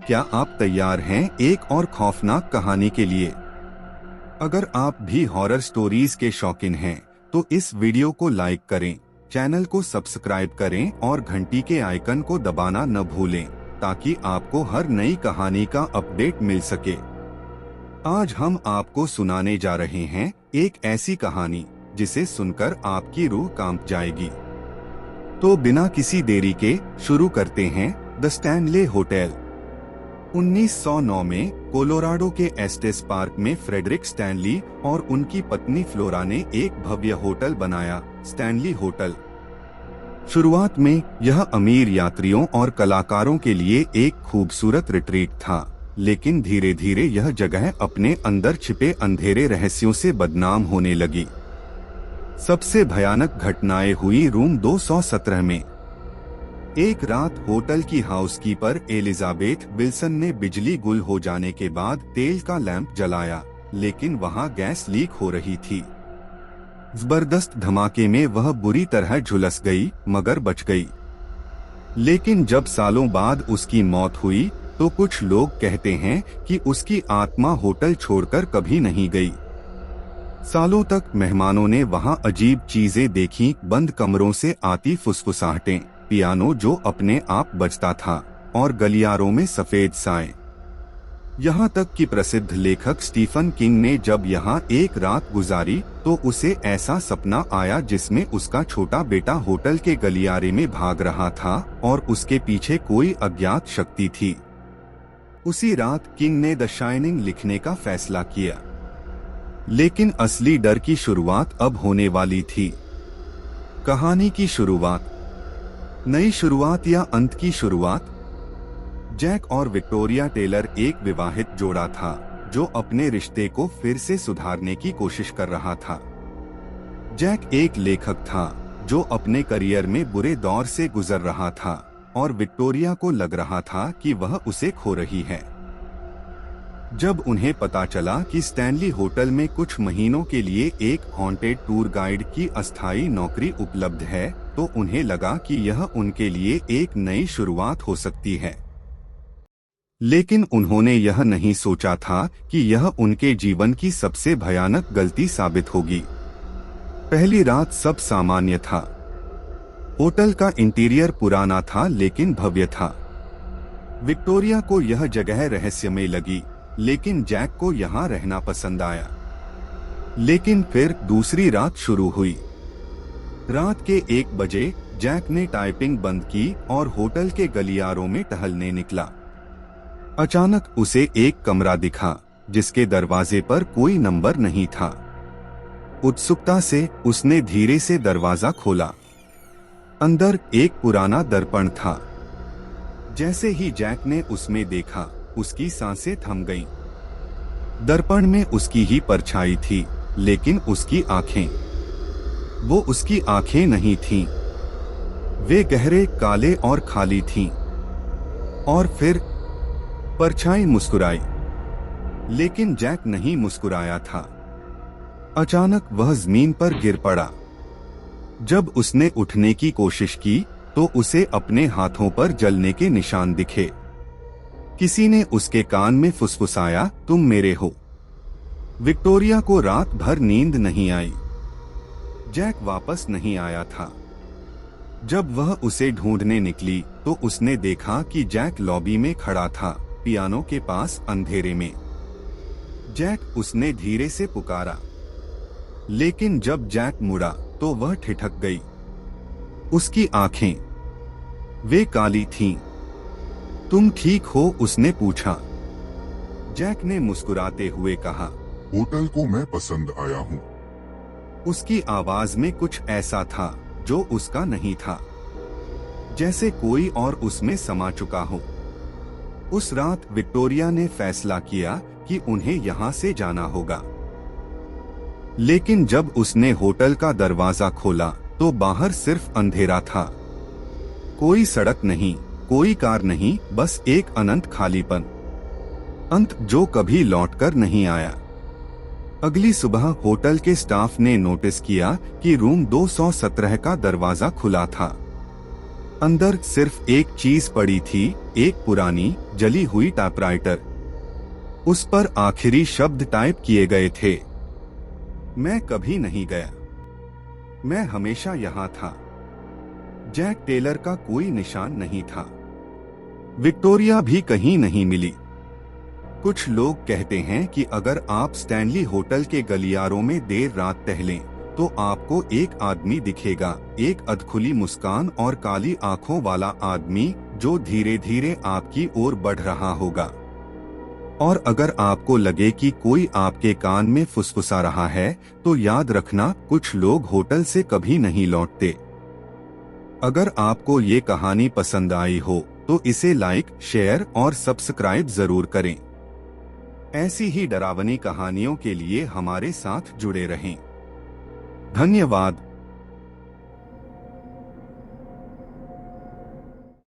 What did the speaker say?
क्या आप तैयार हैं एक और खौफनाक कहानी के लिए? अगर आप भी हॉरर स्टोरीज के शौकीन हैं, तो इस वीडियो को लाइक करें, चैनल को सब्सक्राइब करें और घंटी के आइकन को दबाना न भूलें, ताकि आपको हर नई कहानी का अपडेट मिल सके। आज हम आपको सुनाने जा रहे हैं एक ऐसी कहानी जिसे सुनकर आपकी रूह कांप जाएगी। तो बिना किसी देरी के शुरू करते हैं द स्टैनले होटल। 1909 में कोलोराडो के एस्टेस पार्क में फ्रेडरिक स्टैनली और उनकी पत्नी फ्लोरा ने एक भव्य होटल बनाया, स्टैनली होटल। शुरुआत में यह अमीर यात्रियों और कलाकारों के लिए एक खूबसूरत रिट्रीट था, लेकिन धीरे धीरे यह जगह अपने अंदर छिपे अंधेरे रहस्यों से बदनाम होने लगी। सबसे भयानक घटनाएं हुई रूम 217 में। एक रात होटल की हाउसकीपर एलिजाबेथ विल्सन ने बिजली गुल हो जाने के बाद तेल का लैंप जलाया, लेकिन वहां गैस लीक हो रही थी। जबरदस्त धमाके में वह बुरी तरह झुलस गई, मगर बच गई। लेकिन जब सालों बाद उसकी मौत हुई, तो कुछ लोग कहते हैं कि उसकी आत्मा होटल छोड़कर कभी नहीं गई। सालों तक मेहमानों ने वहां अजीब चीजें देखीं, बंद कमरों से आती फुसफुसाहटें, पियानो जो अपने आप बजता था और गलियारों में सफेद साए। यहाँ तक कि प्रसिद्ध लेखक स्टीफन किंग ने जब यहाँ एक रात गुजारी, तो उसे ऐसा सपना आया जिसमें उसका छोटा बेटा होटल के गलियारे में भाग रहा था और उसके पीछे कोई अज्ञात शक्ति थी। उसी रात किंग ने द शाइनिंग लिखने का फैसला किया। लेकिन असली डर की शुरुआत अब होने वाली थी। कहानी की शुरुआत, नई शुरुआत या अंत की शुरुआत। जैक और विक्टोरिया टेलर एक विवाहित जोड़ा था जो अपने रिश्ते को फिर से सुधारने की कोशिश कर रहा था। जैक एक लेखक था जो अपने करियर में बुरे दौर से गुजर रहा था और विक्टोरिया को लग रहा था कि वह उसे खो रही है। जब उन्हें पता चला कि स्टैनली होटल में कुछ महीनों के लिए एक हॉन्टेड टूर गाइड की अस्थायी नौकरी उपलब्ध है, तो उन्हें लगा कि यह उनके लिए एक नई शुरुआत हो सकती है। लेकिन उन्होंने यह नहीं सोचा था कि यह उनके जीवन की सबसे भयानक गलती साबित होगी। पहली रात सब सामान्य था। होटल का इंटीरियर पुराना था लेकिन भव्य था। विक्टोरिया को यह जगह रहस्यमय लगी, लेकिन जैक को यहाँ रहना पसंद आया। लेकिन फिर दूसरी रात शुरू हुई। रात के 1 बजे जैक ने टाइपिंग बंद की और होटल के गलियारों में टहलने निकला। अचानक उसे एक कमरा दिखा जिसके दरवाजे पर कोई नंबर नहीं था। उत्सुकता से उसने धीरे से दरवाजा खोला। अंदर एक पुराना दर्पण था। जैसे ही जैक ने उसमें देखा, उसकी सांसें थम गईं। दर्पण में उसकी ही परछाई थी, लेकिन उसकी आंखें, वो उसकी आंखें नहीं थीं। वे गहरे काले और खाली थीं। और फिर परछाई मुस्कुराई, लेकिन जैक नहीं मुस्कुराया था। अचानक वह जमीन पर गिर पड़ा। जब उसने उठने की कोशिश की, तो उसे अपने हाथों पर जलने के निशान दिखे। किसी ने उसके कान में फुसफुसाया, तुम मेरे हो। विक्टोरिया को रात भर नींद नहीं आई। जैक वापस नहीं आया था। जब वह उसे ढूंढने निकली, तो उसने देखा कि जैक लॉबी में खड़ा था, पियानो के पास अंधेरे में। जैक, उसने धीरे से पुकारा। लेकिन जब जैक मुड़ा, तो वह ठिठक गई। उसकी आंखें, वे काली थीं। तुम ठीक हो? उसने पूछा। जैक ने मुस्कुराते हुए कहा, होटल को मैं पसंद आया हूँ। उसकी आवाज में कुछ ऐसा था जो उसका नहीं था, जैसे कोई और उसमें समा चुका हो। उस रात विक्टोरिया ने फैसला किया कि उन्हें यहाँ से जाना होगा। लेकिन जब उसने होटल का दरवाजा खोला, तो बाहर सिर्फ अंधेरा था। कोई सड़क नहीं, कोई कार नहीं, बस एक अनंत खालीपन। अंत जो कभी लौटकर नहीं आया। अगली सुबह होटल के स्टाफ ने नोटिस किया कि रूम 217 का दरवाजा खुला था। अंदर सिर्फ एक चीज पड़ी थी, एक पुरानी जली हुई टाइपराइटर। उस पर आखिरी शब्द टाइप किए गए थे। मैं कभी नहीं गया, मैं हमेशा यहाँ था। जैक टेलर का कोई निशान नहीं था। विक्टोरिया भी कहीं नहीं मिली। कुछ लोग कहते हैं कि अगर आप स्टैनली होटल के गलियारों में देर रात टहलें, तो आपको एक आदमी दिखेगा, एक अधखुली मुस्कान और काली आंखों वाला आदमी जो धीरे धीरे आपकी ओर बढ़ रहा होगा। और अगर आपको लगे कि कोई आपके कान में फुसफुसा रहा है, तो याद रखना, कुछ लोग होटल से कभी नहीं लौटते। अगर आपको ये कहानी पसंद आई हो, तो इसे लाइक, शेयर और सब्सक्राइब जरूर करें। ऐसी ही डरावनी कहानियों के लिए हमारे साथ जुड़े रहें। धन्यवाद।